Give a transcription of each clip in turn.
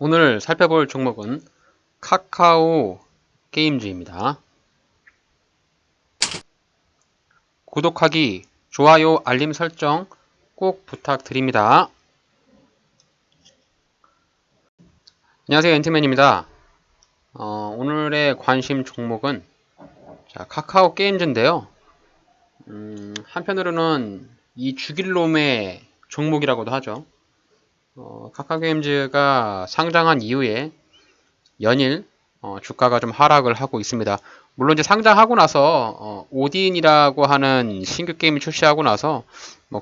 오늘 살펴볼 종목은 카카오 게임즈입니다. 구독하기, 좋아요, 알림 설정 꼭 부탁드립니다. 안녕하세요, 엔트맨입니다. 오늘의 관심 종목은 카카오 게임즈인데요. 한편으로는 이 죽일 놈의 종목이라고도 하죠. 카카오 게임즈가 상장한 이후에 연일 주가가 좀 하락을 하고 있습니다. 물론 이제 상장하고 나서 오딘이라고 하는 신규 게임이 출시하고 나서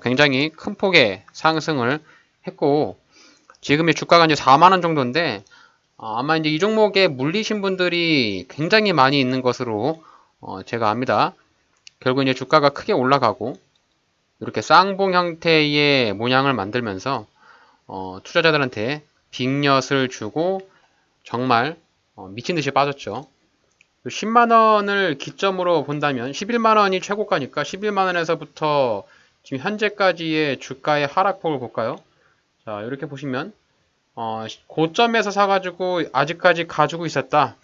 굉장히 큰 폭의 상승을 했고, 지금의 주가가 이제 4만 원 정도인데 아마 이제 이 종목에 물리신 분들이 굉장히 많이 있는 것으로 제가 압니다. 결국 이제 주가가 크게 올라가고 이렇게 쌍봉 형태의 모양을 만들면서 투자자들한테 빅엿을 주고 정말 미친듯이 빠졌죠. 10만원을 기점으로 본다면 11만원이 최고가니까 11만원에서부터 지금 현재까지의 주가의 하락폭을 볼까요? 자, 이렇게 보시면 고점에서 사가지고 아직까지 가지고 있었다.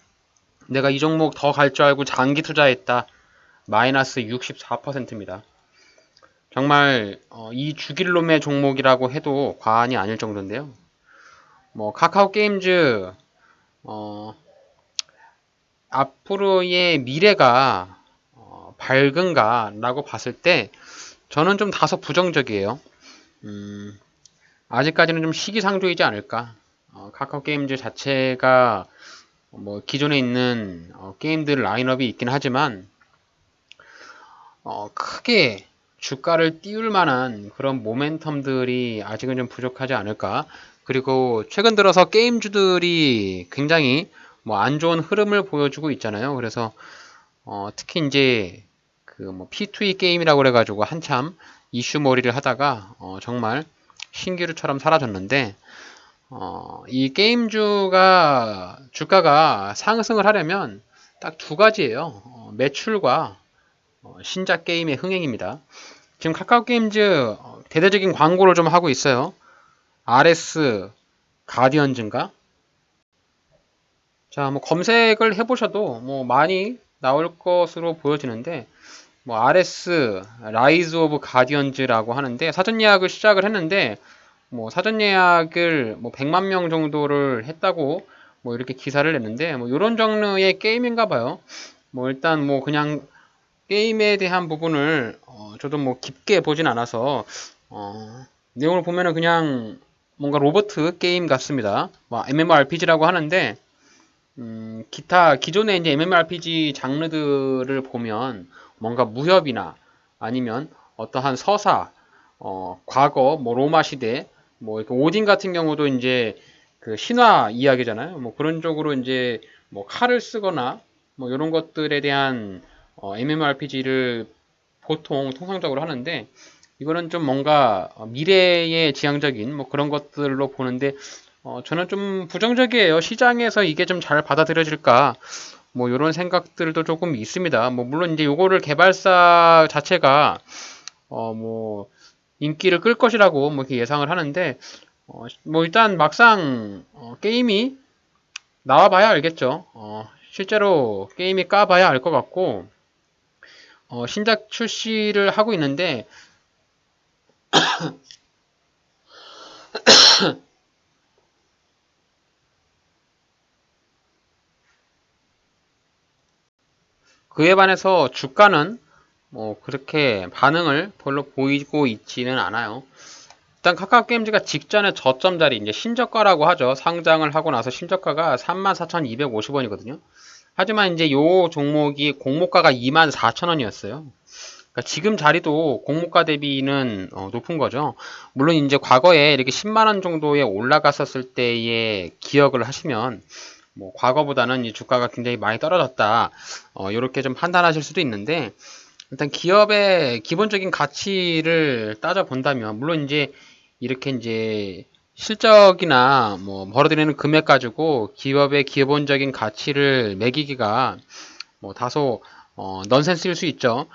내가 이 종목 더 갈 줄 알고 장기 투자했다. 마이너스 64%입니다. 정말 이 죽일 놈의 종목이라고 해도 과언이 아닐 정도인데요. 카카오 게임즈 앞으로의 미래가 밝은가 라고 봤을 때 저는 좀 다소 부정적이에요. 아직까지는 좀 시기상조이지 않을까. 카카오 게임즈 자체가 기존에 있는 게임들 라인업이 있긴 하지만 크게 주가를 띄울 만한 그런 모멘텀들이 아직은 좀 부족하지 않을까. 그리고 최근 들어서 게임주들이 굉장히 안 좋은 흐름을 보여주고 있잖아요. 그래서 특히 이제 P2E 게임이라고 그래가지고 한참 이슈몰이를 하다가 정말 신기루처럼 사라졌는데 이 게임주가 주가가 상승을 하려면 딱 두 가지예요. 매출과 신작 게임의 흥행입니다. 지금 카카오 게임즈 대대적인 광고를 좀 하고 있어요. RS 가디언즈인가? 자, 검색을 해보셔도 많이 나올 것으로 보여지는데 RS 라이즈 오브 가디언즈라고 하는데 사전 예약을 시작을 했는데 사전 예약을 100만 명 정도를 했다고 이렇게 기사를 냈는데 이런 장르의 게임인가 봐요. 일단 그냥 게임에 대한 부분을 저도 깊게 보진 않아서 내용을 보면은 그냥 뭔가 로버트 게임 같습니다. MMORPG라고 하는데 기타 기존의 이제 MMORPG 장르들을 보면 뭔가 무협이나 아니면 어떠한 서사, 과거, 로마 시대, 이렇게 오딘 같은 경우도 이제 그 신화 이야기잖아요. 그런 쪽으로 이제 칼을 쓰거나 이런 것들에 대한 MMORPG를 보통 통상적으로 하는데 이거는 좀 뭔가 미래의 지향적인 그런 것들로 보는데 저는 좀 부정적이에요. 시장에서 이게 좀 잘 받아들여질까? 이런 생각들도 조금 있습니다. 물론 이제 요거를 개발사 자체가 인기를 끌 것이라고 이렇게 예상을 하는데 일단 막상 게임이 나와봐야 알겠죠. 실제로 게임이 까봐야 알 것 같고 신작 출시를 하고 있는데 그에 반해서 주가는 그렇게 반응을 별로 보이고 있지는 않아요. 일단 카카오 게임즈가 직전에 저점 자리 이제 신저가라고 하죠. 상장을 하고 나서 신저가가 34,250원이거든요. 하지만 이제 요 종목이 공모가가 24,000원이었어요. 그러니까 지금 자리도 공모가 대비는 높은 거죠. 물론 이제 과거에 이렇게 10만 원 정도에 올라갔었을 때의 기억을 하시면 과거보다는 이 주가가 굉장히 많이 떨어졌다. 이렇게 좀 판단하실 수도 있는데 일단 기업의 기본적인 가치를 따져 본다면 물론 이제 이렇게 이제 실적이나 벌어들이는 금액 가지고 기업의 기본적인 가치를 매기기가 다소 넌센스일 수 있죠.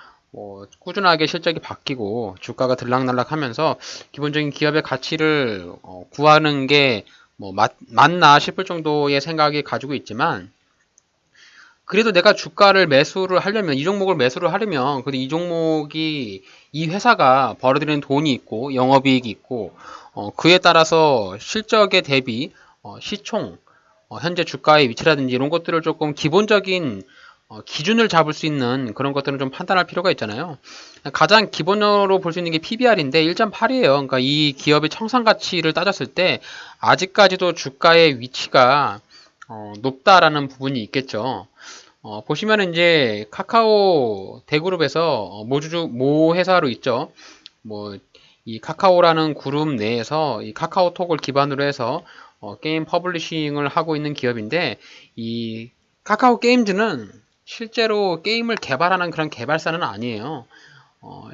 꾸준하게 실적이 바뀌고 주가가 들락날락하면서 기본적인 기업의 가치를 구하는 게 뭐 맞나 싶을 정도의 생각이 가지고 있지만, 그래도 내가 주가를 매수를 하려면, 이 종목을 매수를 하려면, 그래도 이 종목이, 이 회사가 벌어들이는 돈이 있고, 영업이익이 있고, 그에 따라서 실적에 대비, 시총, 현재 주가의 위치라든지 이런 것들을 조금 기본적인 기준을 잡을 수 있는 그런 것들은 좀 판단할 필요가 있잖아요. 가장 기본으로 볼 수 있는 게 PBR인데 1.8이에요. 그러니까 이 기업의 청산 가치를 따졌을 때 아직까지도 주가의 위치가 높다라는 부분이 있겠죠. 보시면 이제 카카오 대그룹에서 모 회사로 있죠. 뭐 이 카카오라는 그룹 내에서 이 카카오톡을 기반으로 해서 게임 퍼블리싱을 하고 있는 기업인데, 이 카카오 게임즈는 실제로 게임을 개발하는 그런 개발사는 아니에요.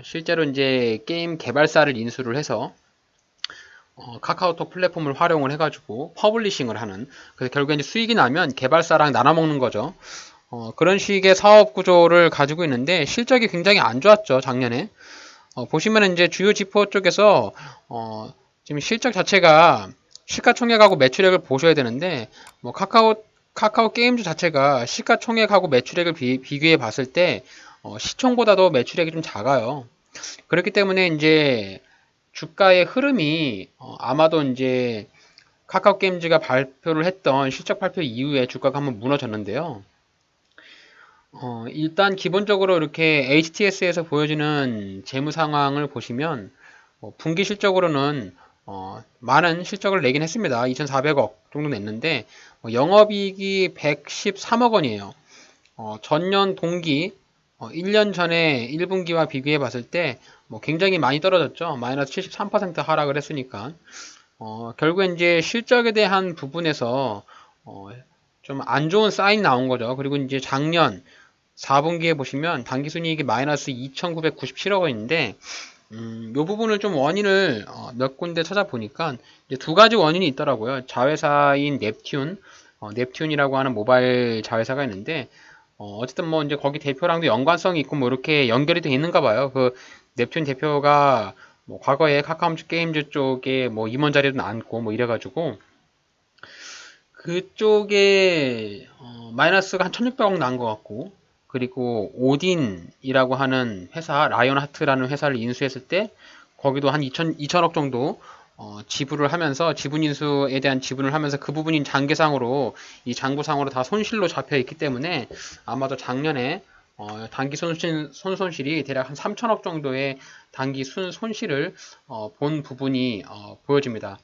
실제로 이제 게임 개발사를 인수를 해서 카카오톡 플랫폼을 활용을 해가지고 퍼블리싱을 하는, 그래서 결국에 이제 수익이 나면 개발사랑 나눠 먹는 거죠. 그런 식의 사업 구조를 가지고 있는데 실적이 굉장히 안 좋았죠, 작년에. 보시면 이제 주요 지표 쪽에서 지금 실적 자체가 시가총액하고 매출액을 보셔야 되는데, 뭐 카카오 게임즈 자체가 시가총액하고 매출액을 비교해 봤을 때 시총보다도 매출액이 좀 작아요. 그렇기 때문에 이제 주가의 흐름이 아마도 이제 카카오 게임즈가 발표를 했던 실적 발표 이후에 주가가 한번 무너졌는데요. 일단 기본적으로 이렇게 HTS에서 보여지는 재무 상황을 보시면 분기 실적으로는 많은 실적을 내긴 했습니다. 2,400억 정도 냈는데 영업이익이 113억 원이에요. 전년 동기 1년 전에 1분기와 비교해 봤을 때 굉장히 많이 떨어졌죠. 마이너스 73% 하락을 했으니까 결국엔 이제 실적에 대한 부분에서 좀 안 좋은 사인이 나온 거죠. 그리고 이제 작년 4분기에 보시면 당기순이익이 마이너스 2,997억 원인데, 이 부분을 좀 원인을 몇 군데 찾아보니까 이제 두 가지 원인이 있더라고요. 자회사인 넵튠이라고 하는 모바일 자회사가 있는데, 어쨌든 뭐 이제 거기 대표랑도 연관성이 있고 뭐 이렇게 연결이 돼 있는가 봐요. 그 넵튠 대표가 뭐 과거에 카카오톡 게임즈 쪽에 뭐 임원 자리도 앉고 뭐 이래가지고 그쪽에 마이너스가 한 1,600억 난 것 같고, 그리고 오딘이라고 하는 회사, 라이온하트라는 회사를 인수했을 때 거기도 한 2천억 정도 지불을 하면서 지분 인수에 대한 지분을 하면서 그 부분인 장계상으로 이 장부상으로 다 손실로 잡혀 있기 때문에 아마도 작년에 단기 손실이 대략 한 3천억 정도의 단기 손실을 본 부분이 보여집니다.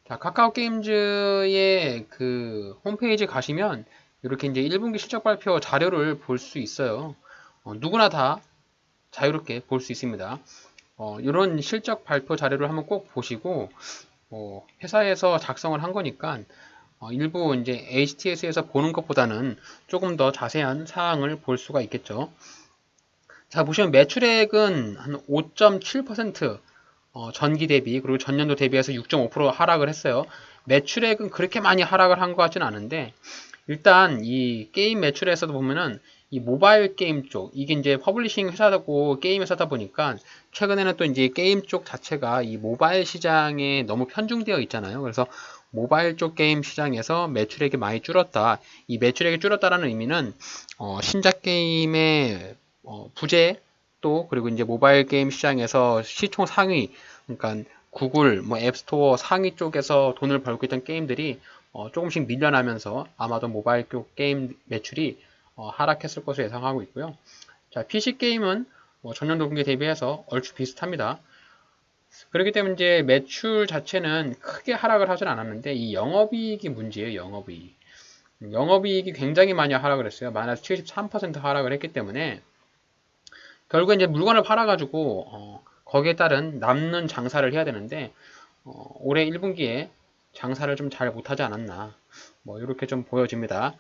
자, 카카오 게임즈의 그 홈페이지 가시면 이렇게 이제 1분기 실적 발표 자료를 볼 수 있어요. 누구나 다 자유롭게 볼 수 있습니다. 이런 실적 발표 자료를 한번 꼭 보시고, 회사에서 작성을 한 거니까 일부 이제 HTS에서 보는 것보다는 조금 더 자세한 사항을 볼 수가 있겠죠. 자, 보시면 매출액은 한 5.7% 전기 대비, 그리고 전년도 대비해서 6.5% 하락을 했어요. 매출액은 그렇게 많이 하락을 한 것 같지는 않은데, 일단 이 게임 매출에서도 보면은 이 모바일 게임 쪽, 이게 이제 퍼블리싱 회사고 게임 회사다 보니까 최근에는 또 이제 게임 쪽 자체가 이 모바일 시장에 너무 편중되어 있잖아요. 그래서 모바일 쪽 게임 시장에서 매출액이 많이 줄었다. 이 매출액이 줄었다라는 의미는 신작 게임의 부재, 또 그리고 이제 모바일 게임 시장에서 시총 상위, 그러니까 구글, 뭐 앱스토어 상위 쪽에서 돈을 벌고 있던 게임들이 조금씩 밀려나면서 아마도 모바일 쪽 게임 매출이 하락했을 것으로 예상하고 있고요. 자, PC 게임은 전년 동기 대비해서 얼추 비슷합니다. 그렇기 때문에 이제 매출 자체는 크게 하락을 하진 않았는데 이 영업이익이 문제예요. 영업이익이 굉장히 많이 하락을 했어요. 마이너스 73% 하락을 했기 때문에 결국에 이제 물건을 팔아가지고 거기에 따른 남는 장사를 해야 되는데 올해 1분기에 장사를 좀 잘 못하지 않았나, 뭐 이렇게 좀 보여집니다.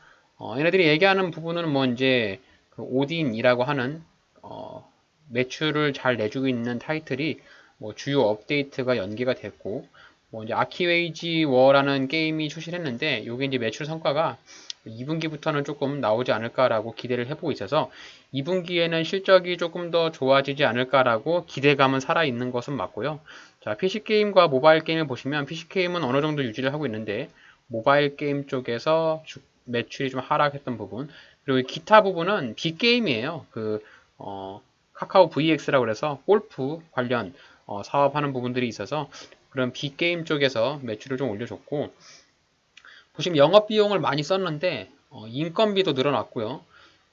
얘네들이 얘기하는 부분은 뭐 이제 그 오딘이라고 하는 매출을 잘 내주고 있는 타이틀이 뭐 주요 업데이트가 연기가 됐고, 뭐 이제 아키웨이지 워라는 게임이 출시를 했는데 이게 이제 매출 성과가 2분기부터는 조금 나오지 않을까라고 기대를 해보고 있어서 2분기에는 실적이 조금 더 좋아지지 않을까라고 기대감은 살아있는 것은 맞고요. 자, PC게임과 모바일 게임을 보시면 PC게임은 어느 정도 유지를 하고 있는데 모바일 게임 쪽에서 매출이 좀 하락했던 부분, 그리고 기타 부분은 빅게임이에요. 카카오 VX라고 그래서 골프 관련 사업하는 부분들이 있어서 그런 빅게임 쪽에서 매출을 좀 올려줬고, 보시면 영업 비용을 많이 썼는데 인건비도 늘어났고요.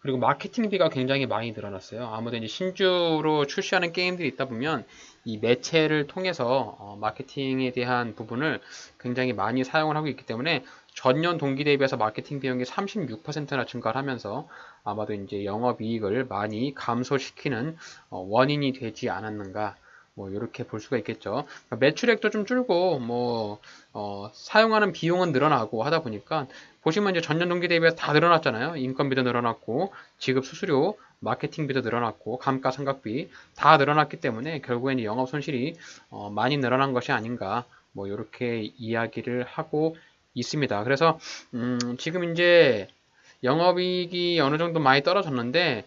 그리고 마케팅비가 굉장히 많이 늘어났어요. 아무래도 이제 신주로 출시하는 게임들이 있다 보면 이 매체를 통해서 마케팅에 대한 부분을 굉장히 많이 사용을 하고 있기 때문에 전년 동기 대비해서 마케팅 비용이 36%나 증가를 하면서 아마도 이제 영업이익을 많이 감소시키는 원인이 되지 않았는가, 뭐 이렇게 볼 수가 있겠죠. 그러니까 매출액도 좀 줄고 사용하는 비용은 늘어나고 하다 보니까 보시면 이제 전년 동기 대비해서 다 늘어났잖아요. 인건비도 늘어났고 지급 수수료, 마케팅비도 늘어났고 감가상각비 다 늘어났기 때문에 결국에는 영업 손실이 많이 늘어난 것이 아닌가, 뭐 이렇게 이야기를 하고 있습니다. 그래서 지금 이제 영업이익이 어느 정도 많이 떨어졌는데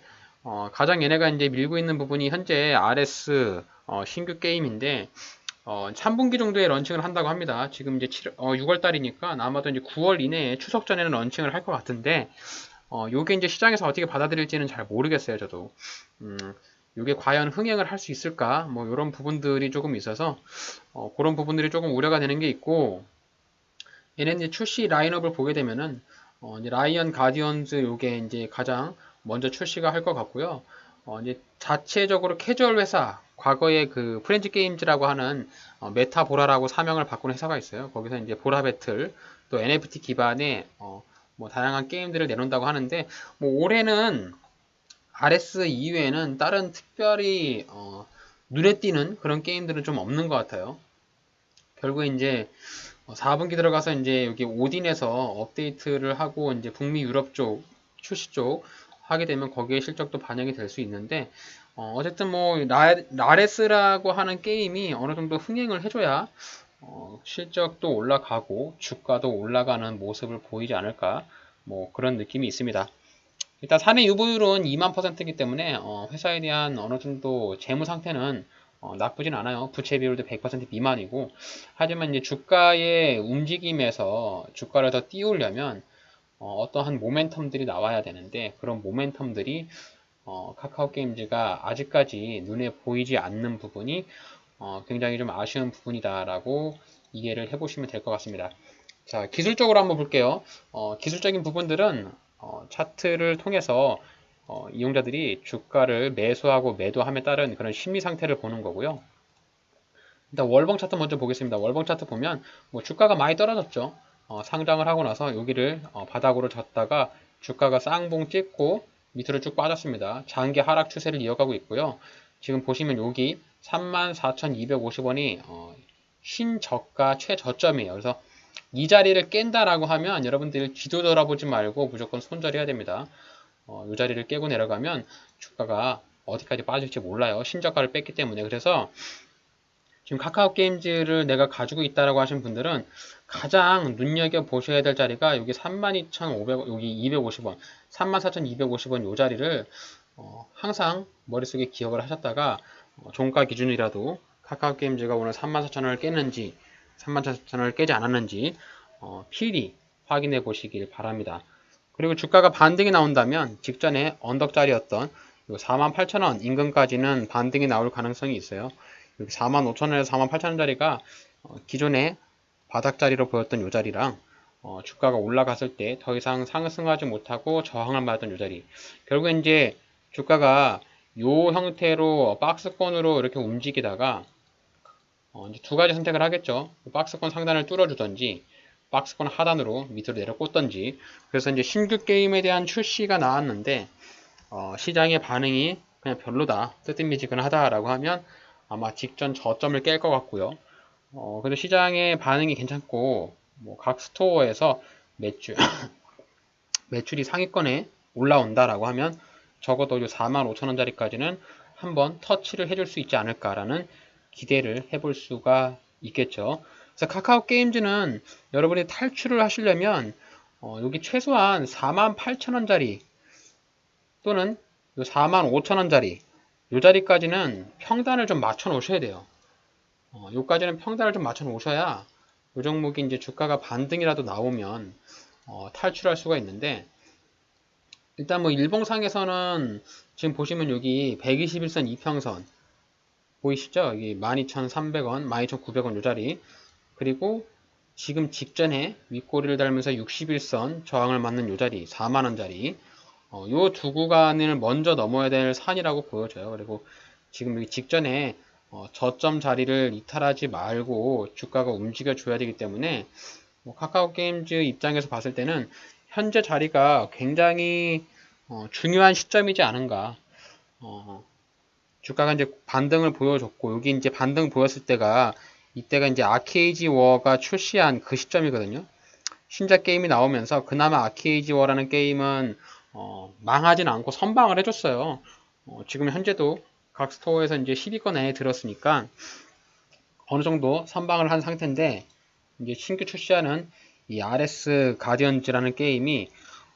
가장 얘네가 이제 밀고 있는 부분이 현재 RS 신규 게임인데 3분기 정도에 런칭을 한다고 합니다. 지금 이제 6월 달이니까 아마도 이제 9월 이내에 추석 전에는 런칭을 할 것 같은데 요게 이제 시장에서 어떻게 받아들일지는 잘 모르겠어요, 저도. 요게 과연 흥행을 할 수 있을까? 뭐 이런 부분들이 조금 있어서 그런 부분들이 조금 우려가 되는 게 있고, 얘네는 이제 출시 라인업을 보게 되면은 이제 라이언 가디언즈 요게 이제 가장 먼저 출시가 할 것 같고요. 이제 자체적으로 캐주얼 회사, 과거에 그 프렌즈 게임즈라고 하는 메타보라라고 사명을 바꾼 회사가 있어요. 거기서 이제 보라 배틀, 또 NFT 기반의 뭐 다양한 게임들을 내놓는다고 하는데, 뭐 올해는 RS 이외에는 다른 특별히 눈에 띄는 그런 게임들은 좀 없는 것 같아요. 결국에 이제 4분기 들어가서 이제 여기 오딘에서 업데이트를 하고 이제 북미 유럽 쪽 출시 쪽 하게 되면 거기에 실적도 반영이 될 수 있는데, 어쨌든 뭐 라레스라고 하는 게임이 어느 정도 흥행을 해줘야 실적도 올라가고 주가도 올라가는 모습을 보이지 않을까, 뭐 그런 느낌이 있습니다. 일단 사내 유보율은 2만%이기 때문에 회사에 대한 어느 정도 재무 상태는 나쁘진 않아요. 부채 비율도 100% 미만이고, 하지만 이제 주가의 움직임에서 주가를 더 띄우려면 떠한 모멘텀들이 나와야 되는데, 그런 모멘텀들이 카카오 게임즈가 아직까지 눈에 보이지 않는 부분이 굉장히 좀 아쉬운 부분이다라고 이해를 해보시면 될 것 같습니다. 자, 기술적으로 한번 볼게요. 기술적인 부분들은 차트를 통해서 이용자들이 주가를 매수하고 매도함에 따른 그런 심리 상태를 보는 거고요. 일단 월봉 차트 먼저 보겠습니다. 월봉 차트 보면 뭐 주가가 많이 떨어졌죠. 상장을 하고 나서 여기를 바닥으로 졌다가 주가가 쌍봉 찍고 밑으로 쭉 빠졌습니다. 장기 하락 추세를 이어가고 있고요. 지금 보시면 여기 34,250원이 신저가 최저점이에요. 그래서 이 자리를 깬다라고 하면 여러분들 뒤도 돌아보지 말고 무조건 손절해야 됩니다. 이 자리를 깨고 내려가면 주가가 어디까지 빠질지 몰라요. 신저가를 뺐기 때문에. 그래서 지금 카카오 게임즈를 내가 가지고 있다라고 하신 분들은 가장 눈여겨 보셔야 될 자리가 여기 32,500원, 여기 250원, 34,250원 이 자리를 항상 머릿속에 기억을 하셨다가 종가 기준이라도 카카오 게임즈가 오늘 34,000원을 깼는지 34,000원을 깨지 않았는지 필히 확인해 보시길 바랍니다. 그리고 주가가 반등이 나온다면 직전에 언덕 자리였던 48,000원 인근까지는 반등이 나올 가능성이 있어요. 여기 45,000원에서 48,000원 자리가 기존에 바닥 자리로 보였던 이 자리랑 주가가 올라갔을 때 더 이상 상승하지 못하고 저항을 맞았던 이 자리, 결국엔 이제 주가가 이 형태로 박스권으로 이렇게 움직이다가 이제 두 가지 선택을 하겠죠. 박스권 상단을 뚫어주던지 박스권 하단으로 밑으로 내려 꽂던지. 그래서 이제 신규 게임에 대한 출시가 나왔는데 시장의 반응이 그냥 별로다, 뜨뜻미지근하다라고 하면 아마 직전 저점을 깰 것 같고요. 그래도 시장의 반응이 괜찮고 뭐 각 스토어에서 매출이 상위권에 올라온다라고 하면 적어도 45,000원짜리까지는 한번 터치를 해줄 수 있지 않을까라는 기대를 해볼 수가 있겠죠. 그래서 카카오 게임즈는 여러분이 탈출을 하시려면 여기 최소한 48,000원짜리 또는 45,000원짜리 이 자리까지는 평단을 좀 맞춰 놓으셔야 돼요. 요까지는 평단을 좀 맞춰 놓으셔야 요 종목이 이제 주가가 반등이라도 나오면 탈출할 수가 있는데, 일단 뭐 일봉상에서는 지금 보시면 여기 121선 이평선 보이시죠? 여기 12,300원, 12,900원 요 자리, 그리고 지금 직전에 윗꼬리를 달면서 61선 저항을 맞는 요 자리, 4만원 자리, 요 두 구간을 먼저 넘어야 될 산이라고 보여져요. 그리고 지금 여기 직전에 저점 자리를 이탈하지 말고 주가가 움직여 줘야 되기 때문에, 뭐 카카오 게임즈 입장에서 봤을 때는 현재 자리가 굉장히 중요한 시점이지 않은가. 주가가 이제 반등을 보여줬고, 여기 이제 반등 보였을 때가, 이때가 이제 아케이지 워가 출시한 그 시점이거든요. 신작 게임이 나오면서 그나마 아케이지 워라는 게임은 망하진 않고 선방을 해줬어요. 지금 현재도 각 스토어에서 이제 10위권 안에 들었으니까 어느 정도 선방을 한 상태인데, 이제 신규 출시하는 이 RS 가디언즈라는 게임이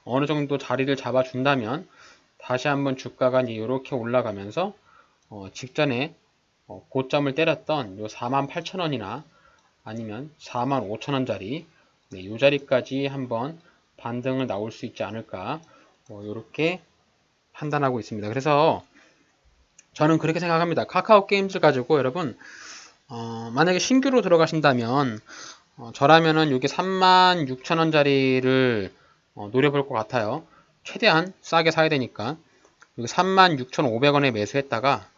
어느 정도 자리를 잡아준다면 다시 한번 주가가 이제 이렇게 올라가면서 직전에 고점을 때렸던 요 48,000원이나 아니면 45,000원짜리, 네, 요 자리까지 한번 반등을 나올 수 있지 않을까, 이렇게 판단하고 있습니다. 그래서 저는 그렇게 생각합니다. 카카오 게임즈 가지고 여러분, 만약에 신규로 들어가신다면, 저라면은 여기 36,000원짜리를 노려볼 것 같아요. 최대한 싸게 사야 되니까. 여기 36,500원에 매수했다가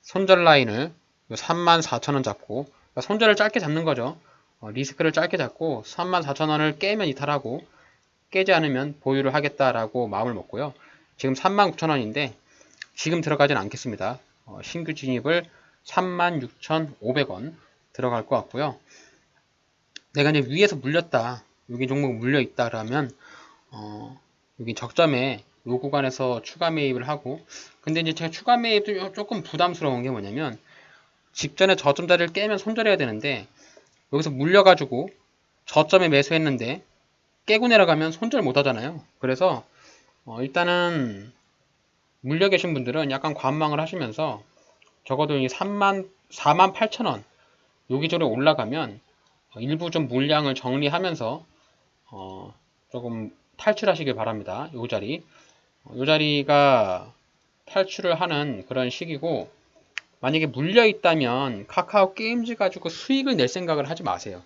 손절 라인을 34,000원 잡고, 그러니까 손절을 짧게 잡는 거죠. 리스크를 짧게 잡고 34,000원을 깨면 이탈하고, 깨지 않으면 보유를 하겠다라고 마음을 먹고요. 지금 39,000원인데 지금 들어가진 않겠습니다. 신규 진입을 36,500원 들어갈 것 같고요. 내가 이제 위에서 물렸다, 여기 종목 물려 있다 그러면 여기 적점에 요 구간에서 추가 매입을 하고, 근데 이제 제가 추가 매입도 조금 부담스러운 게 뭐냐면, 직전에 저점 자리를 깨면 손절해야 되는데 여기서 물려가지고 저점에 매수했는데 깨고 내려가면 손절 못 하잖아요. 그래서 일단은 물려 계신 분들은 약간 관망을 하시면서 적어도 이 48,000원 여기저기 올라가면 일부 좀 물량을 정리하면서 조금 탈출하시길 바랍니다. 요 자리, 요 자리가 탈출을 하는 그런 시기고, 만약에 물려 있다면 카카오 게임즈 가지고 수익을 낼 생각을 하지 마세요.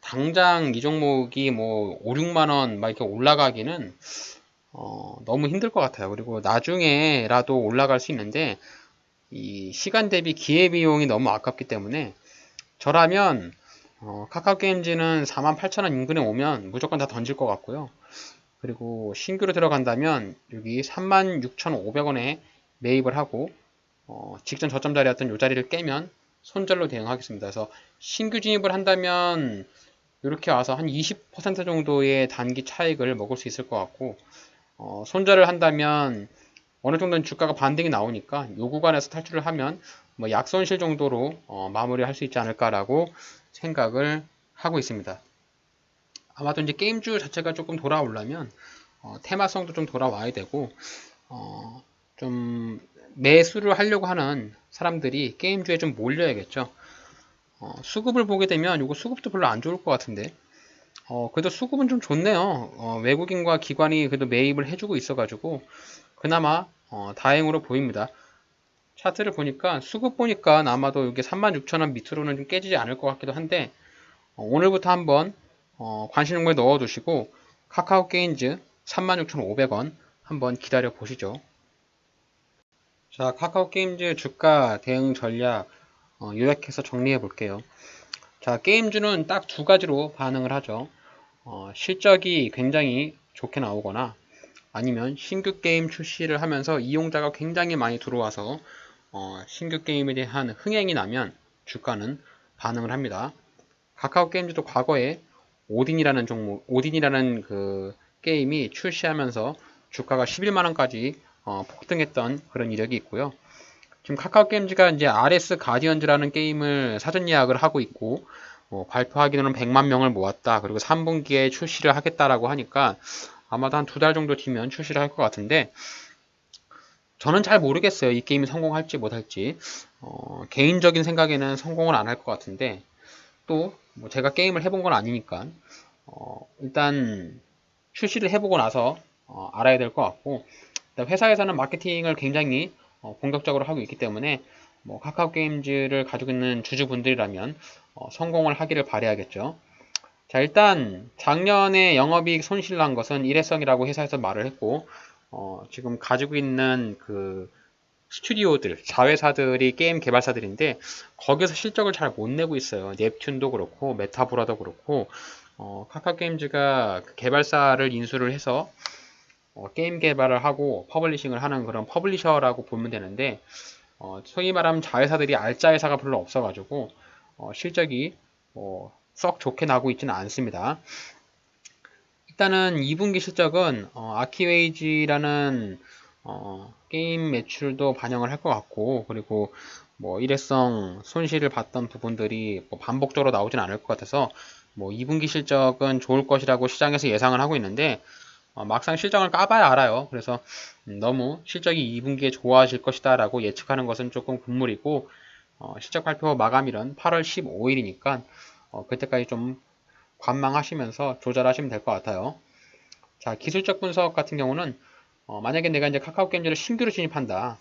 당장 이 종목이 뭐 5, 6만원 막 이렇게 올라가기는 너무 힘들 것 같아요. 그리고 나중에라도 올라갈 수 있는데 이 시간 대비 기회비용이 너무 아깝기 때문에, 저라면 카카오 게임즈는 48,000원 인근에 오면 무조건 다 던질 것 같고요. 그리고 신규로 들어간다면 여기 36,500원에 매입을 하고 직전 저점 자리였던 이 자리를 깨면 손절로 대응하겠습니다. 그래서 신규 진입을 한다면 이렇게 와서 한 20% 정도의 단기 차익을 먹을 수 있을 것 같고, 손절을 한다면 어느 정도는 주가가 반등이 나오니까 요 구간에서 탈출을 하면 뭐 약손실 정도로 마무리할 수 있지 않을까라고 생각을 하고 있습니다. 아마도 이제 게임주 자체가 조금 돌아오려면 테마성도 좀 돌아와야 되고, 좀 매수를 하려고 하는 사람들이 게임주에 좀 몰려야겠죠. 수급을 보게 되면 요거 수급도 별로 안 좋을 것 같은데, 그래도 수급은 좀 좋네요. 외국인과 기관이 그래도 매입을 해주고 있어가지고 그나마 다행으로 보입니다. 차트를 보니까 수급 보니까 아마도 이게 36,000원 밑으로는 좀 깨지지 않을 것 같기도 한데, 오늘부터 한번 관심 종목에 넣어두시고 카카오 게임즈 36,500원 한번 기다려 보시죠. 자, 카카오 게임즈 주가 대응 전략 요약해서 정리해 볼게요. 자, 게임주는 딱 두 가지로 반응을 하죠. 실적이 굉장히 좋게 나오거나 아니면 신규 게임 출시를 하면서 이용자가 굉장히 많이 들어와서 신규 게임에 대한 흥행이 나면 주가는 반응을 합니다. 카카오 게임즈도 과거에 오딘이라는 그 게임이 출시하면서 주가가 11만원까지 폭등했던 그런 이력이 있고요. 지금 카카오 게임즈가 이제 RS 가디언즈라는 게임을 사전 예약을 하고 있고, 발표하기로는 100만 명을 모았다. 그리고 3분기에 출시를 하겠다라고 하니까 아마도 한 두 달 정도 뒤면 출시를 할 것 같은데, 저는 잘 모르겠어요. 이 게임이 성공할지 못할지. 개인적인 생각에는 성공을 안 할 것 같은데, 또 뭐 제가 게임을 해본 건 아니니까 일단 출시를 해보고 나서 알아야 될 것 같고, 일단 회사에서는 마케팅을 굉장히 본격적으로 하고 있기 때문에 뭐 카카오 게임즈를 가지고 있는 주주분들이라면 성공을 하기를 바라야겠죠. 자, 일단 작년에 영업이익 손실 난 것은 일회성이라고 회사에서 말을 했고, 지금 가지고 있는 그 스튜디오들, 자회사들이 게임 개발사들인데 거기서 실적을 잘 못 내고 있어요. 넵튠도 그렇고 메타브라도 그렇고 카카오 게임즈가 그 개발사를 인수를 해서 게임 개발을 하고 퍼블리싱을 하는 그런 퍼블리셔라고 보면 되는데 소위 말하면 자회사들이 알짜 회사가 별로 없어가지고 실적이 썩 좋게 나고 있지는 않습니다. 일단은 2분기 실적은 아키웨이지라는 게임 매출도 반영을 할 것 같고, 그리고 뭐 일회성 손실을 봤던 부분들이 뭐 반복적으로 나오진 않을 것 같아서 뭐 2분기 실적은 좋을 것이라고 시장에서 예상을 하고 있는데 막상 실적을 까봐야 알아요. 그래서 너무 실적이 2분기에 좋아질 것이다 라고 예측하는 것은 조금 금물이고, 실적 발표 마감일은 8월 15일이니까 그때까지 좀 관망하시면서 조절하시면 될 것 같아요. 자, 기술적 분석 같은 경우는 만약에 내가 이제 카카오 게임즈를 신규로 진입한다.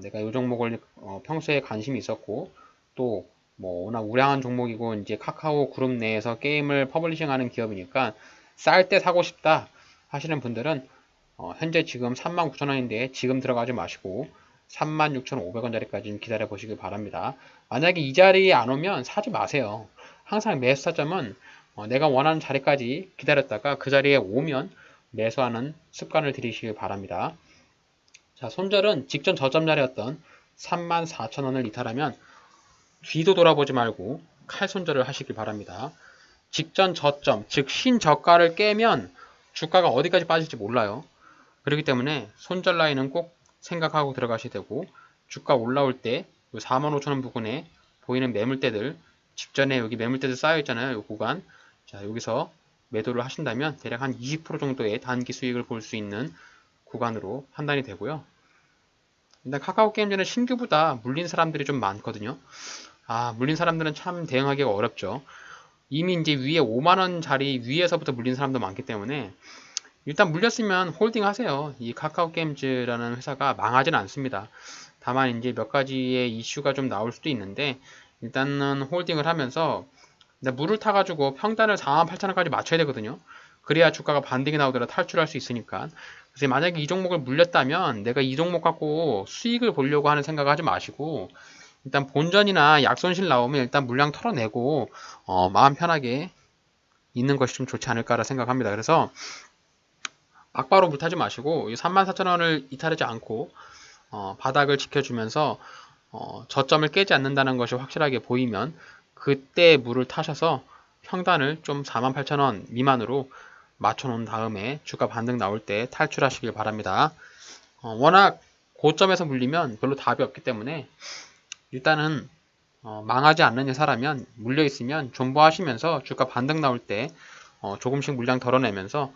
내가 이 종목을 평소에 관심이 있었고 또 뭐 워낙 우량한 종목이고 이제 카카오 그룹 내에서 게임을 퍼블리싱하는 기업이니까 쌀 때 사고 싶다 하시는 분들은 현재 지금 39,000원인데 지금 들어가지 마시고 36,500원짜리까지 기다려 보시길 바랍니다. 만약에 이 자리에 안 오면 사지 마세요. 항상 매수 타점은 내가 원하는 자리까지 기다렸다가 그 자리에 오면 매수하는 습관을 들이시길 바랍니다. 자, 손절은 직전 저점 자리였던 34,000원을 이탈하면 뒤도 돌아보지 말고 칼 손절을 하시길 바랍니다. 직전 저점, 즉 신저가를 깨면 주가가 어디까지 빠질지 몰라요. 그렇기 때문에 손절 라인은 꼭 생각하고 들어가셔야 되고, 주가 올라올 때 45,000원 부근에 보이는 매물대들, 직전에 여기 매물대들 쌓여 있잖아요. 이 구간. 자, 여기서 매도를 하신다면 대략 한 20% 정도의 단기 수익을 볼 수 있는 구간으로 판단이 되고요. 일단 카카오 게임즈는 신규보다 물린 사람들이 좀 많거든요. 물린 사람들은 참 대응하기가 어렵죠. 이미 이제 위에 5만원짜리 위에서부터 물린 사람도 많기 때문에 일단 물렸으면 홀딩 하세요. 이 카카오 게임즈라는 회사가 망하진 않습니다. 다만 이제 몇 가지의 이슈가 좀 나올 수도 있는데 일단은 홀딩을 하면서 물을 타가지고 평단을 48,000원까지 맞춰야 되거든요. 그래야 주가가 반등이 나오더라 탈출할 수 있으니까. 그래서 만약에 이 종목을 물렸다면 내가 이 종목 갖고 수익을 보려고 하는 생각 하지 마시고 일단 본전이나 약손실 나오면 일단 물량 털어내고 마음 편하게 있는 것이 좀 좋지 않을까라 생각합니다. 그래서 악바로 물타지 마시고 34,000원을 이탈하지 않고 바닥을 지켜주면서 저점을 깨지 않는다는 것이 확실하게 보이면 그때 물을 타셔서 평단을 좀 48,000원 미만으로 맞춰놓은 다음에 주가 반등 나올 때 탈출하시길 바랍니다. 워낙 고점에서 물리면 별로 답이 없기 때문에 일단은 망하지 않는 회사라면 물려있으면 존버하시면서 주가 반등 나올 때 조금씩 물량 덜어내면서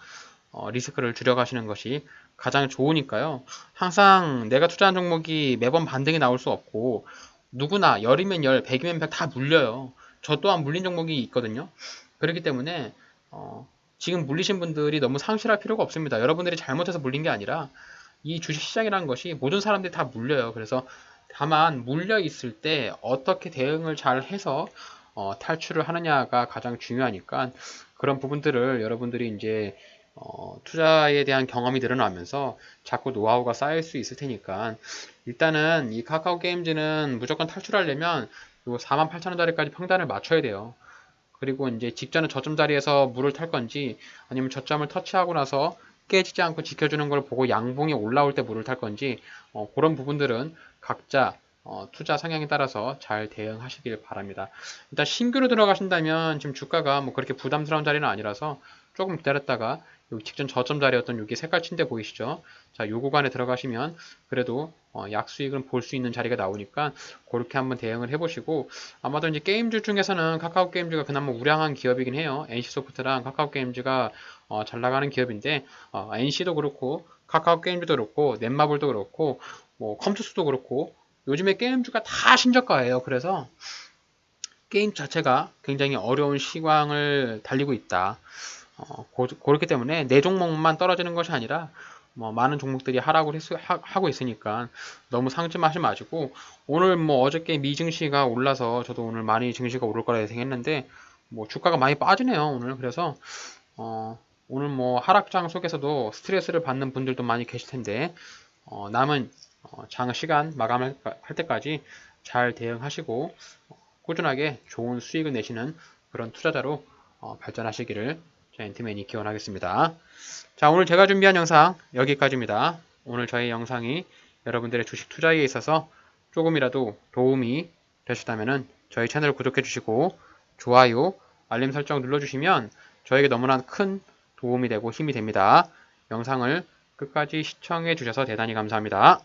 리스크를 줄여가시는 것이 가장 좋으니까요. 항상 내가 투자한 종목이 매번 반등이 나올 수 없고 누구나 열이면 열, 백이면 백 다 물려요. 저 또한 물린 종목이 있거든요. 그렇기 때문에 지금 물리신 분들이 너무 상실할 필요가 없습니다. 여러분들이 잘못해서 물린 게 아니라 이 주식시장이라는 것이 모든 사람들이 다 물려요. 그래서 다만 물려 있을 때 어떻게 대응을 잘 해서 탈출을 하느냐가 가장 중요하니까 그런 부분들을 여러분들이 이제 투자에 대한 경험이 늘어나면서 자꾸 노하우가 쌓일 수 있을 테니까 일단은 이 카카오 게임즈는 무조건 탈출하려면 요 48,000원짜리까지 평단을 맞춰야 돼요. 그리고 이제 직전에 저점 자리에서 물을 탈 건지 아니면 저점을 터치하고 나서 깨지지 않고 지켜주는 걸 보고 양봉이 올라올 때 물을 탈 건지 그런 부분들은 각자 투자 성향에 따라서 잘 대응하시길 바랍니다. 일단 신규로 들어가신다면 지금 주가가 뭐 그렇게 부담스러운 자리는 아니라서 조금 기다렸다가 여기 직전 저점 자리였던 여기 색깔 친 데 보이시죠? 자, 요 구간에 들어가시면 그래도 약수익을 볼 수 있는 자리가 나오니까 그렇게 한번 대응을 해보시고 아마도 이제 게임주 중에서는 카카오 게임즈가 그나마 우량한 기업이긴 해요. NC소프트랑 카카오 게임즈가 잘 나가는 기업인데 NC도 그렇고 카카오 게임즈도 그렇고 넷마블도 그렇고 뭐 컴투스도 그렇고 요즘에 게임주가 다 신저가예요. 그래서 게임 자체가 굉장히 어려운 시황을 달리고 있다. 그렇기 때문에 내 종목만 떨어지는 것이 아니라 뭐 많은 종목들이 하락을 하고 있으니까 너무 상심하지 마시고, 오늘 뭐 어저께 미 증시가 올라서 저도 오늘 많이 증시가 오를 거라 예상했는데 뭐 주가가 많이 빠지네요 오늘. 그래서 오늘 뭐 하락장 속에서도 스트레스를 받는 분들도 많이 계실 텐데 남은 장시간 마감할 때까지 잘 대응하시고 꾸준하게 좋은 수익을 내시는 그런 투자자로 발전하시기를 저 앤트맨이 기원하겠습니다. 자, 오늘 제가 준비한 영상 여기까지입니다. 오늘 저희 영상이 여러분들의 주식 투자에 있어서 조금이라도 도움이 되셨다면 저희 채널 구독해 주시고 좋아요, 알림 설정 눌러주시면 저에게 너무나 큰 도움이 되고 힘이 됩니다. 영상을 끝까지 시청해 주셔서 대단히 감사합니다.